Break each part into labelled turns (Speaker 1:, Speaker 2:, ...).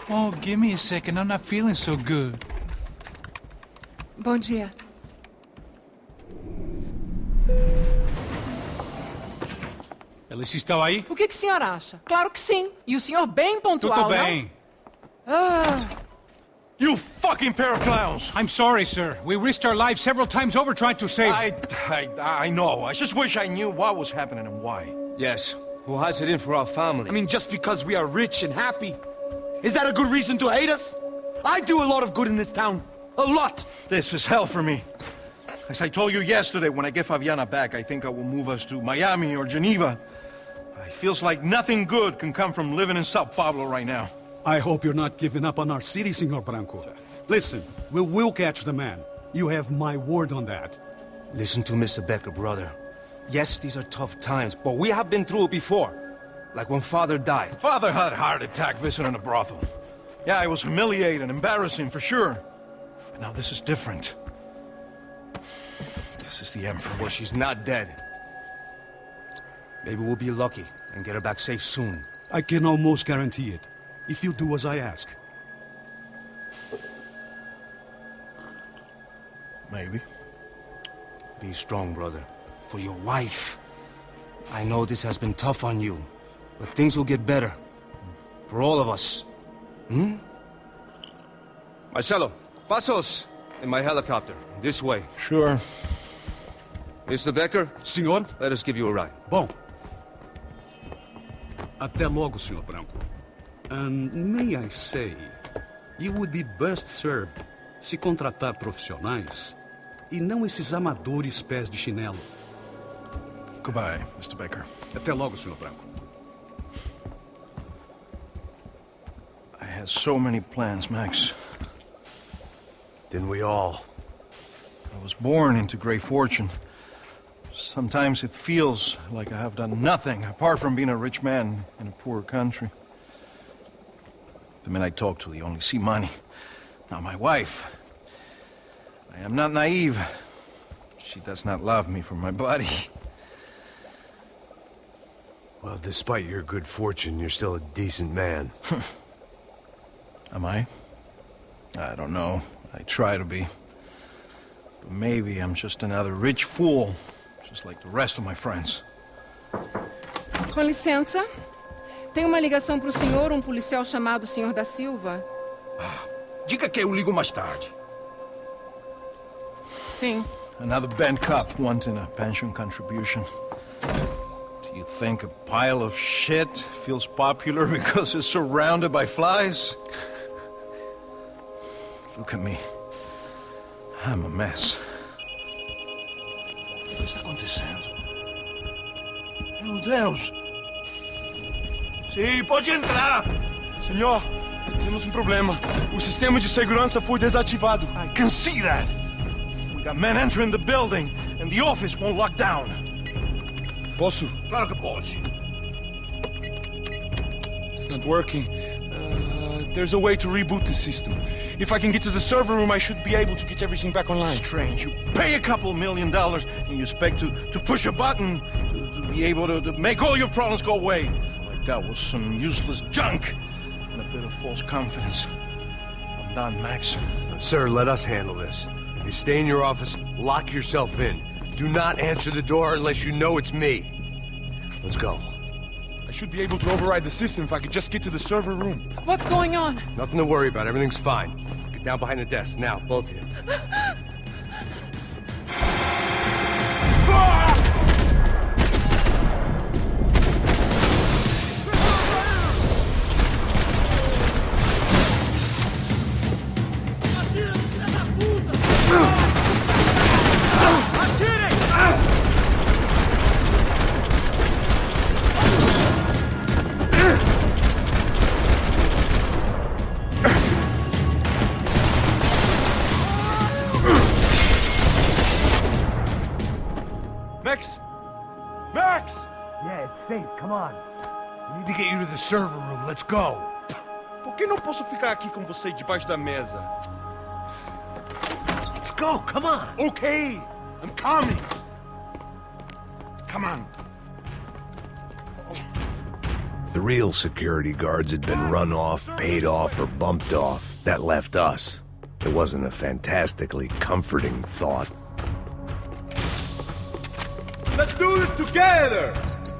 Speaker 1: Oh, give me a second. I'm not feeling so good.
Speaker 2: Bom dia.
Speaker 1: Alice estava aí?
Speaker 2: O que o senhor acha? Claro que sim. E o senhor bem pontual,
Speaker 1: Tudo bem.
Speaker 2: não? Ah,
Speaker 3: You fucking pair of clowns!
Speaker 1: I'm sorry, sir. We risked our lives several times over trying to save...
Speaker 3: I know. I just wish I knew what was happening and why.
Speaker 4: Yes. Who has it in for our family? I mean, just because we are rich and happy, is that a good reason to hate us? I do a lot of good in this town. A lot!
Speaker 3: This is hell for me. As I told you yesterday, when I get Fabiana back, I think I will move us to Miami or Geneva. It feels like nothing good can come from living in Sao Paulo right now.
Speaker 5: I hope you're not giving up on our city, Senor Branco. Listen, we will catch the man. You have my word on that.
Speaker 4: Listen to Mr. Becker, brother. Yes, these are tough times, but we have been through it before. Like when Father died.
Speaker 3: Father had a heart attack visiting a brothel. Yeah, it was humiliating, embarrassing, for sure. But now this is different. This is the Emperor.
Speaker 4: Well, she's not dead. Maybe we'll be lucky and get her back safe soon.
Speaker 5: I can almost guarantee it, if you do as I ask.
Speaker 3: Maybe.
Speaker 4: Be strong, brother. For your wife. I know this has been tough on you, but things will get better. For all of us. Hmm? Marcelo, pasos in my helicopter. This way.
Speaker 3: Sure.
Speaker 4: Mr. Becker,
Speaker 5: Senhor?
Speaker 4: let us give you a ride.
Speaker 5: Bom. Até logo, Senhor Branco. And may I say, you would be best served se contratar profissionais e não esses amadores pés de chinelo.
Speaker 3: Goodbye, Mr. Baker.
Speaker 5: Até logo, Senhor Branco.
Speaker 3: I had so many plans, Max.
Speaker 4: Didn't we all?
Speaker 3: I was born into great fortune. Sometimes it feels like I have done nothing apart from being a rich man in a poor country. The men I talk to, they only see money. Now my wife. I am not naive. She does not love me for my body.
Speaker 6: Well, despite your good fortune, you're still a decent man.
Speaker 3: Am I? I don't know. I try to be. But maybe I'm just another rich fool, just like the rest of my friends.
Speaker 2: com licença. Tem uma ligação para o senhor, um policial chamado Sr. da Silva.
Speaker 7: Diga que eu ligo mais tarde.
Speaker 2: Sim.
Speaker 3: Another bent cop wanting a pension contribution. Do you think a pile of shit feels popular because it's surrounded by flies? Look at me. I'm a mess.
Speaker 7: O que está acontecendo? Meu Deus! Sim, pode entrar!
Speaker 6: Senhor, temos um problema. O sistema de segurança foi desativado.
Speaker 3: I can see that! We got men entering the building, and the office won't lock down.
Speaker 6: Posso?
Speaker 7: Claro que pode.
Speaker 6: It's not working. There's a way to reboot the system. If I can get to the server room, I should be able to get everything back online.
Speaker 3: Strange. You pay a couple $1 million, and you expect to push a button to be able to make all your problems go away. Like that was some useless junk and a bit of false confidence. I'm done, Max.
Speaker 6: Sir, let us handle this. You stay in your office, lock yourself in. Do not answer the door unless you know it's me. Let's go. I should be able to override the system if I could just get to the server room.
Speaker 2: What's going on?
Speaker 6: Nothing to worry about. Everything's fine. Get down behind the desk. Now, both of you. Max? Max!
Speaker 8: Yeah, it's safe. Come on.
Speaker 6: We need to get you to the server room. Let's go. Por que não posso ficar aqui com você debaixo da mesa?
Speaker 8: Let's go. Come on.
Speaker 6: Okay, I'm coming. Come on. The real security guards had been run off, paid off, or bumped off. That left us. It wasn't a fantastically comforting thought.
Speaker 7: Let's do this together!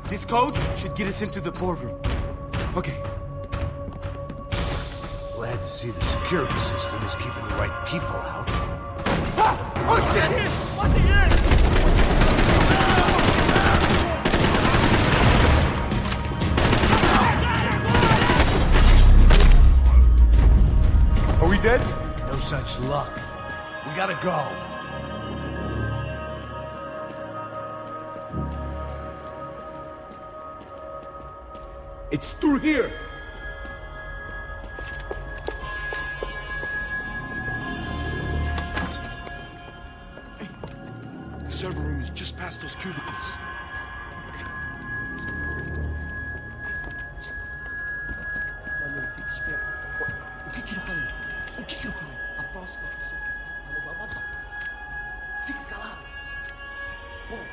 Speaker 7: This code should get us into the boardroom. Okay.
Speaker 6: Glad to see the security system is keeping the right people out.
Speaker 7: Oh shit! What the heck?
Speaker 6: Are we dead? No such luck. We gotta go.
Speaker 7: It's through here!
Speaker 3: Hey, the server room is just past those cubicles. O que eu falei? O que eu falei? A próxima pessoa que vai levar matar. Fica calado. Bom.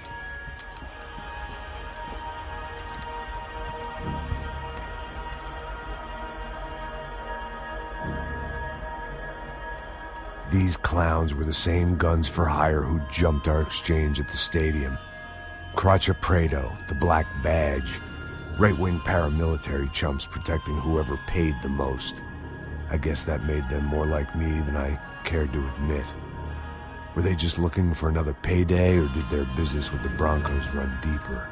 Speaker 6: These clowns were the same guns for hire who jumped our exchange at the stadium. Craccia Prado, the Black Badge. Right-wing paramilitary chumps protecting whoever paid the most. I guess that made them more like me than I cared to admit. Were they just looking for another payday, or did their business with the Broncos run deeper?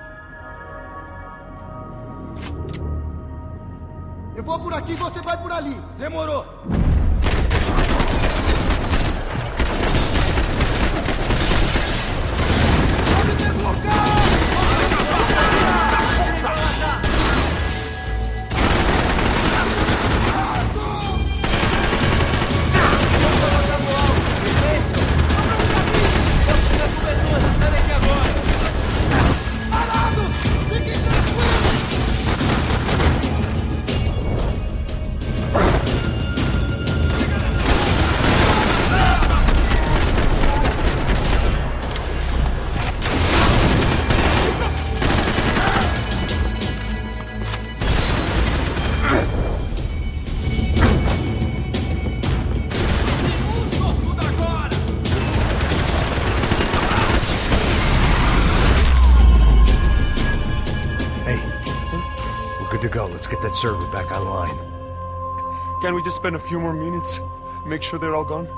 Speaker 7: Eu vou por aqui, você vai por ali.
Speaker 8: Demorou.
Speaker 7: Pode deslocar!
Speaker 6: To go. Let's get that server back online.
Speaker 9: Can we just spend a few more minutes? Make sure they're all gone?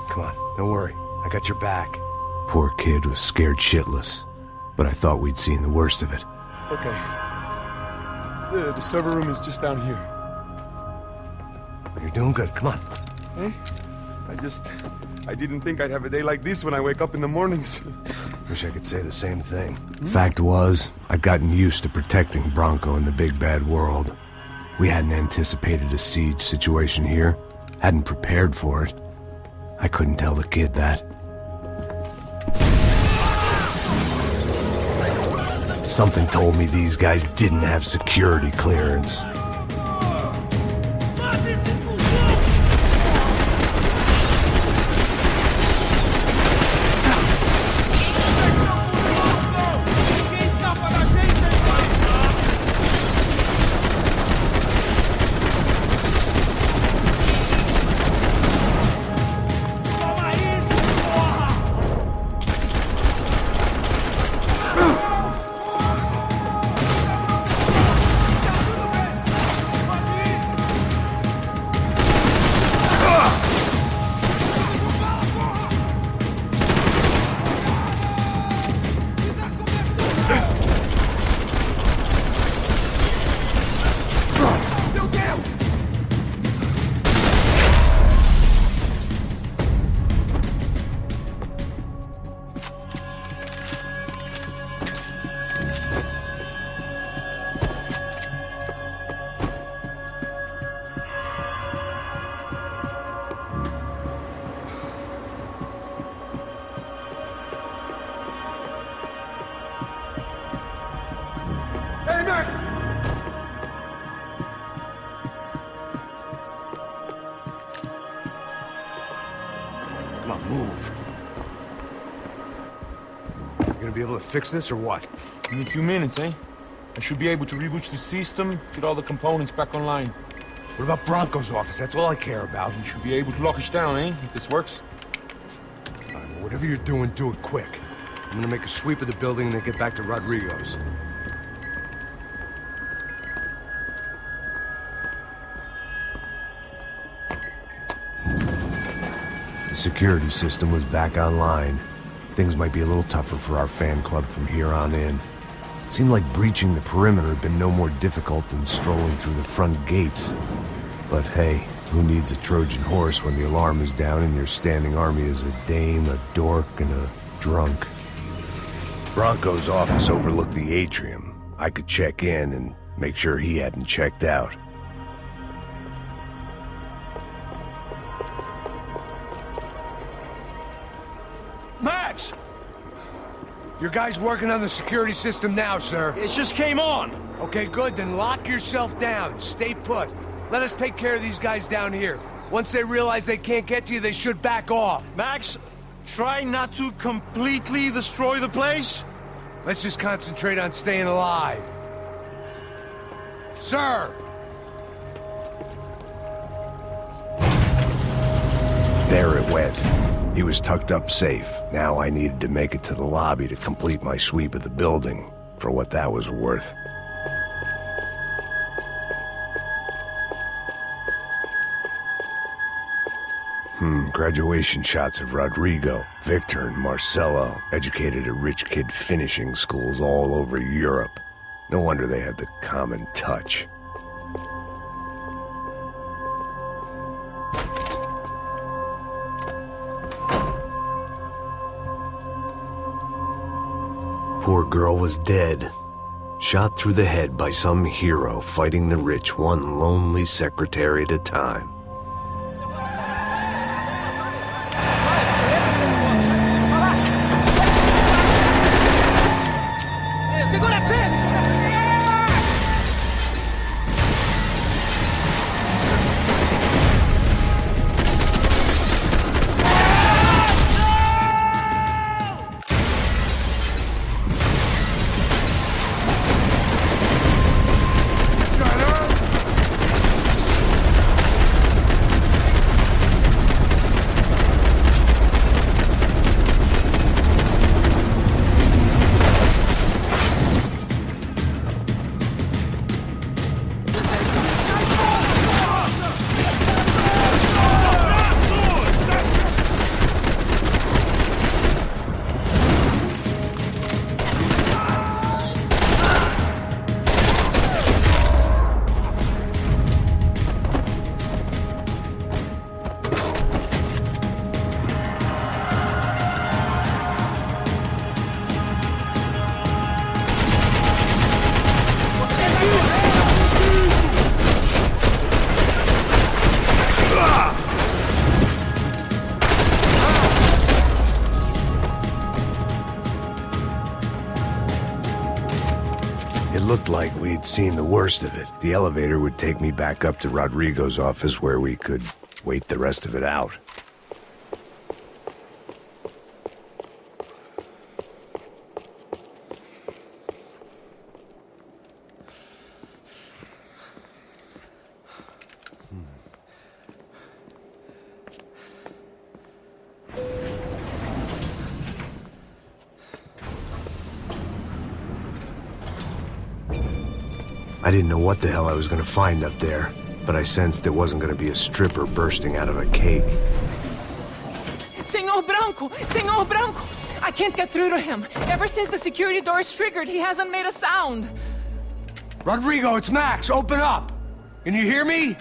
Speaker 6: Come on, don't worry. I got your back. Poor kid was scared shitless, but I thought we'd seen the worst of it.
Speaker 9: Okay. The server room is just down here.
Speaker 6: You're doing good. Come on.
Speaker 9: Hey? I didn't think I'd have a day like this when I wake up in the mornings.
Speaker 6: Wish I could say the same thing. Fact was, I'd gotten used to protecting Bronco in the big bad world. We hadn't anticipated a siege situation here, hadn't prepared for it. I couldn't tell the kid that. Something told me these guys didn't have security clearance. Come on, move. You gonna be able to fix this or what?
Speaker 9: In a few minutes, eh? I should be able to reboot the system, get all the components back online.
Speaker 6: What about Bronco's office? That's all I care about.
Speaker 9: You should be able to lock us down, eh? If this works.
Speaker 6: All right, well, whatever you're doing, do it quick. I'm gonna make a sweep of the building and then get back to Rodrigo's. The security system was back online. Things might be a little tougher for our fan club from here on in. Seemed like breaching the perimeter had been no more difficult than strolling through the front gates. But hey, who needs a Trojan horse when the alarm is down and your standing army is a dame, a dork, and a drunk? Bronco's office overlooked the atrium. I could check in and make sure he hadn't checked out. Max! Your guy's working on the security system now, sir.
Speaker 3: It just came on.
Speaker 6: Okay, good. Then lock yourself down. Stay put. Let us take care of these guys down here. Once they realize they can't get to you, they should back off.
Speaker 3: Max, try not to completely destroy the place.
Speaker 6: Let's just concentrate on staying alive. Sir! There it went. He was tucked up safe. Now I needed to make it to the lobby to complete my sweep of the building, for what that was worth. Graduation shots of Rodrigo, Victor, and Marcelo, educated at rich kid finishing schools all over Europe. No wonder they had the common touch. Poor girl was dead. Shot through the head by some hero fighting the rich one lonely secretary at a time. Looked like we'd seen the worst of it. The elevator would take me back up to Rodrigo's office where we could wait the rest of it out. I didn't know what the hell I was gonna find up there, but I sensed it wasn't gonna be a stripper bursting out of a cake.
Speaker 2: Senor Branco! Senor Branco! I can't get through to him. Ever since the security door is triggered, he hasn't made a sound.
Speaker 6: Rodrigo, it's Max! Open up! Can you hear me?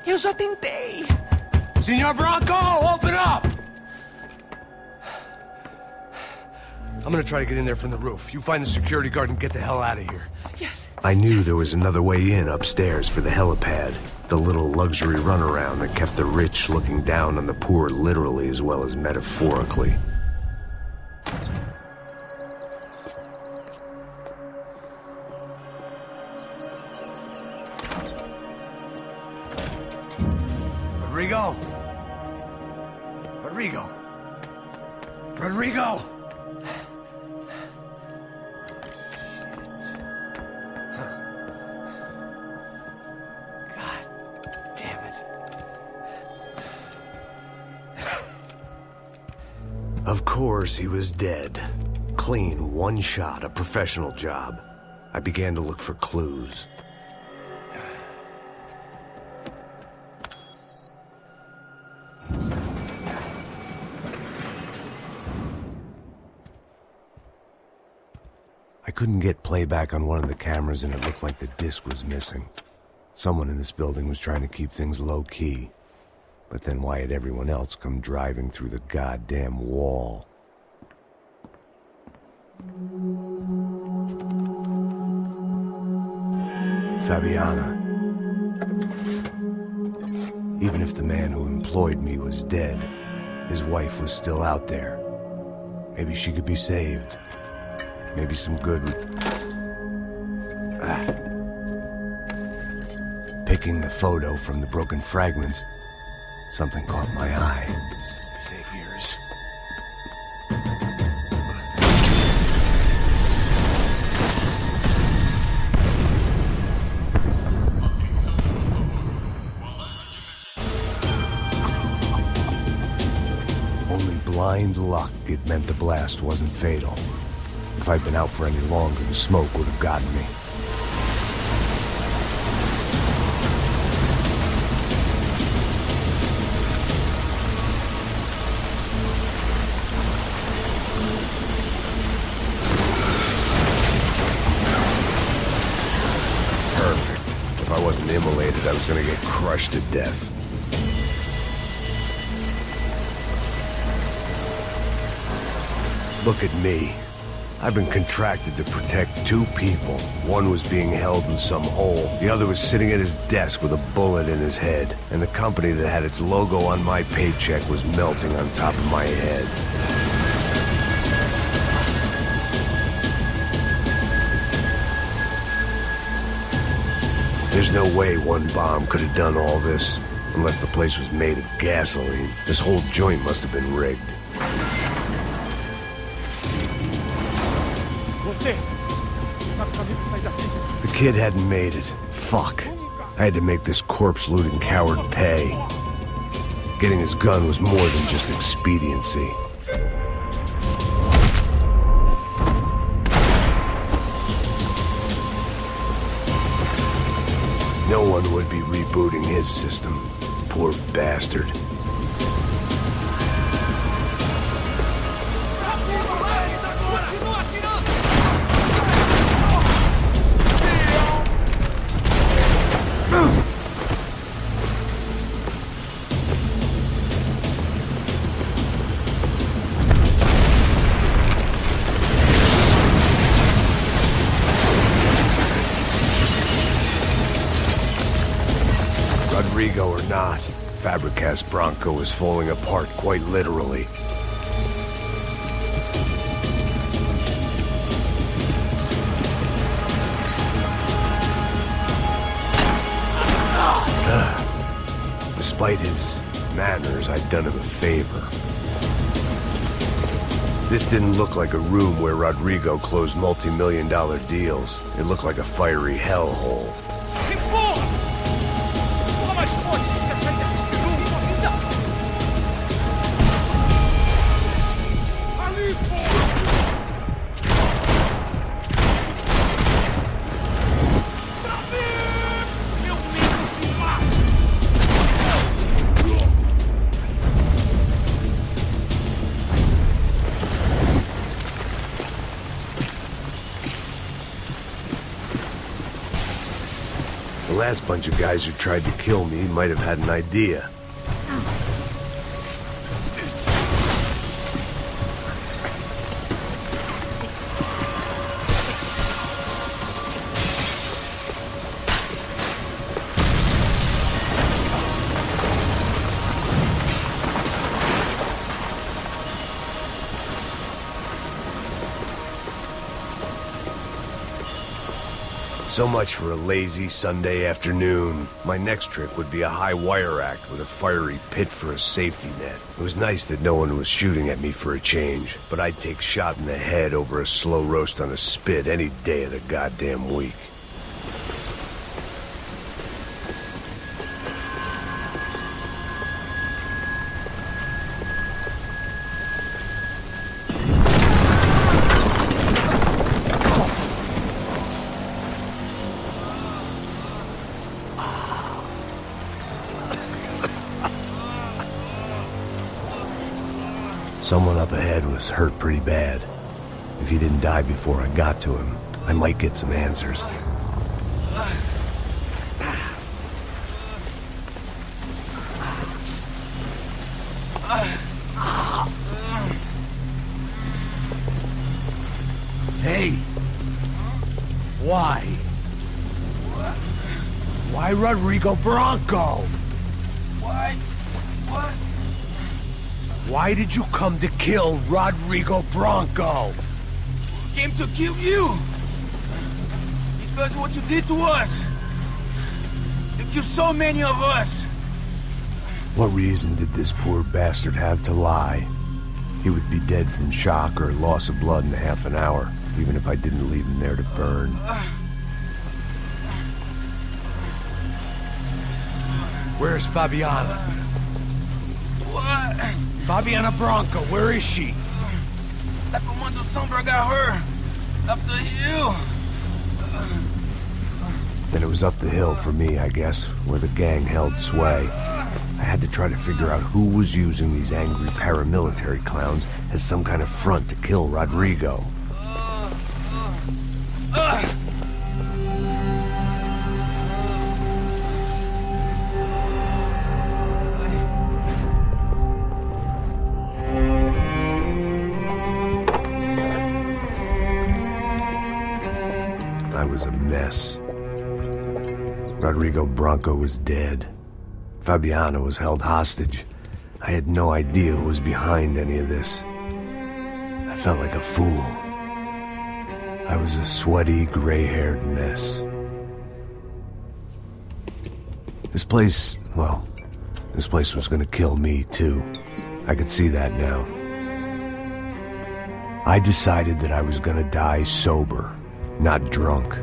Speaker 2: Eu já tentei.
Speaker 6: Senor Branco, open up! I'm gonna try to get in there from the roof. You find the security guard and get the hell out of here.
Speaker 2: Yes.
Speaker 6: I knew there was another way in upstairs for the helipad. The little luxury runaround that kept the rich looking down on the poor literally as well as metaphorically. Rodrigo! Rodrigo! Rodrigo! Of course he was dead. Clean, one shot, a professional job. I began to look for clues. I couldn't get playback on one of the cameras and it looked like the disc was missing. Someone in this building was trying to keep things low-key. But then why had everyone else come driving through the goddamn wall? Fabiana. Even if the man who employed me was dead, his wife was still out there. Maybe she could be saved. Maybe some good would... Picking the photo from the broken fragments, something caught my eye. Figures. Only blind luck it meant the blast wasn't fatal. If I'd been out for any longer, the smoke would have gotten me. Perfect. If I wasn't immolated, I was gonna get crushed to death. Look at me. I've been contracted to protect two people. One was being held in some hole. The other was sitting at his desk with a bullet in his head. And the company that had its logo on my paycheck was melting on top of my head. There's no way one bomb could have done all this. Unless the place was made of gasoline. This whole joint must have been rigged. The kid hadn't made it. Fuck. I had to make this corpse-looting coward pay. Getting his gun was more than just expediency. No one would be rebooting his system. Poor bastard. Rodrigo or not, Fabricas Bronco is falling apart quite literally. Despite his manners, I'd done him a favor. This didn't look like a room where Rodrigo closed multi-million-dollar deals. It looked like a fiery hellhole. The last bunch of guys who tried to kill me might have had an idea. So much for a lazy Sunday afternoon. My next trick would be a high wire act with a fiery pit for a safety net. It was nice that no one was shooting at me for a change, but I'd take shot in the head over a slow roast on a spit any day of the goddamn week. Someone up ahead was hurt pretty bad. If he didn't die before I got to him, I might get some answers. Hey! Why? Why Rodrigo Bronco?
Speaker 4: Why? What?
Speaker 6: Why did you come to kill Rodrigo Bronco?
Speaker 4: Came to kill you! Because what you did to us! You killed so many of us!
Speaker 6: What reason did this poor bastard have to lie? He would be dead from shock or loss of blood in half an hour, even if I didn't leave him there to burn. Where's Fabiana?
Speaker 4: What?
Speaker 6: Fabiana Bronco, where is she?
Speaker 4: La Comando Sombra got her! Up the hill!
Speaker 6: Then it was up the hill for me, I guess, where the gang held sway. I had to try to figure out who was using these angry paramilitary clowns as some kind of front to kill Rodrigo. I was a mess. Rodrigo Bronco was dead. Fabiana was held hostage. I had no idea who was behind any of this. I felt like a fool. I was a sweaty, gray-haired mess. This place was gonna kill me, too. I could see that now. I decided that I was gonna die sober, not drunk.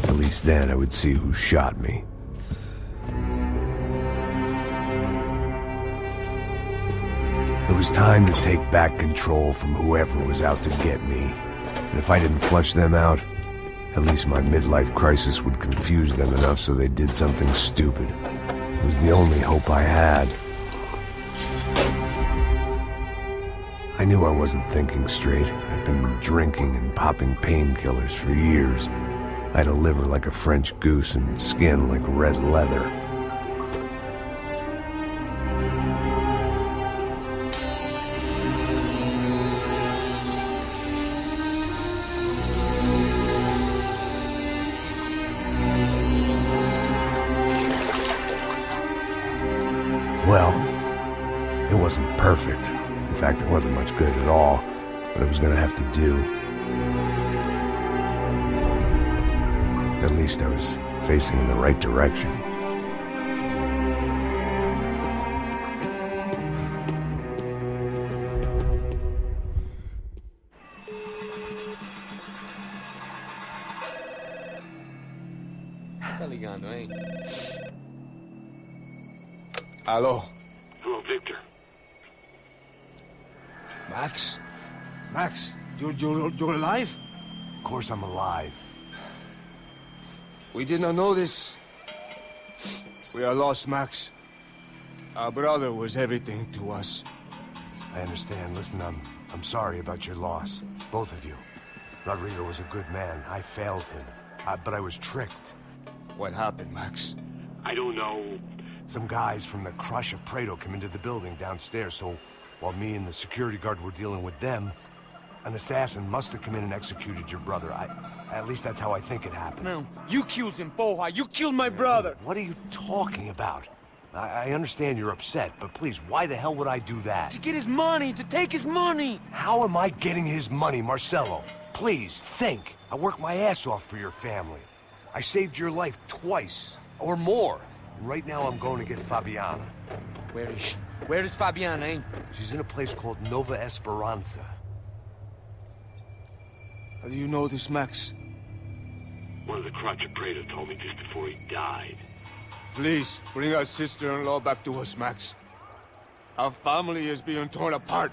Speaker 6: At least then I would see who shot me. It was time to take back control from whoever was out to get me. And if I didn't flush them out, at least my midlife crisis would confuse them enough so they did something stupid. It was the only hope I had. I knew I wasn't thinking straight. I'd been drinking and popping painkillers for years. I had a liver like a French goose and skin like red leather. Well, it wasn't perfect. In fact, it wasn't much good at all, but it was gonna have to do. At least I was facing in the right direction.
Speaker 7: Tá ligando, hein?
Speaker 9: Hello.
Speaker 8: Hello, Victor.
Speaker 4: Max? Max, you're alive?
Speaker 6: Of course I'm alive.
Speaker 4: We did not know this.
Speaker 9: We are lost, Max. Our brother was everything to us.
Speaker 6: I understand. Listen, I'm sorry about your loss. Both of you. Rodrigo was a good man. I failed him. But I was tricked.
Speaker 9: What happened, Max?
Speaker 8: I don't know.
Speaker 6: Some guys from the Crush of Prado came into the building downstairs, so while me and the security guard were dealing with them, an assassin must have come in and executed your brother. At least that's how I think it happened.
Speaker 7: No, you killed him, Porra. You killed my brother.
Speaker 6: What are you talking about? I understand you're upset, but please, why the hell would I do that?
Speaker 7: To get his money, to take his money.
Speaker 6: How am I getting his money, Marcelo? Please, think. I worked my ass off for your family. I saved your life twice, or more. Right now I'm going to get Fabiana.
Speaker 7: Where is she? Where is Fabiana, eh?
Speaker 6: She's in a place called Nova Esperanza.
Speaker 9: How do you know this, Max?
Speaker 8: One of the Crotch of Prado told me just before he died.
Speaker 9: Please, bring our sister-in-law back to us, Max. Our family is being torn apart.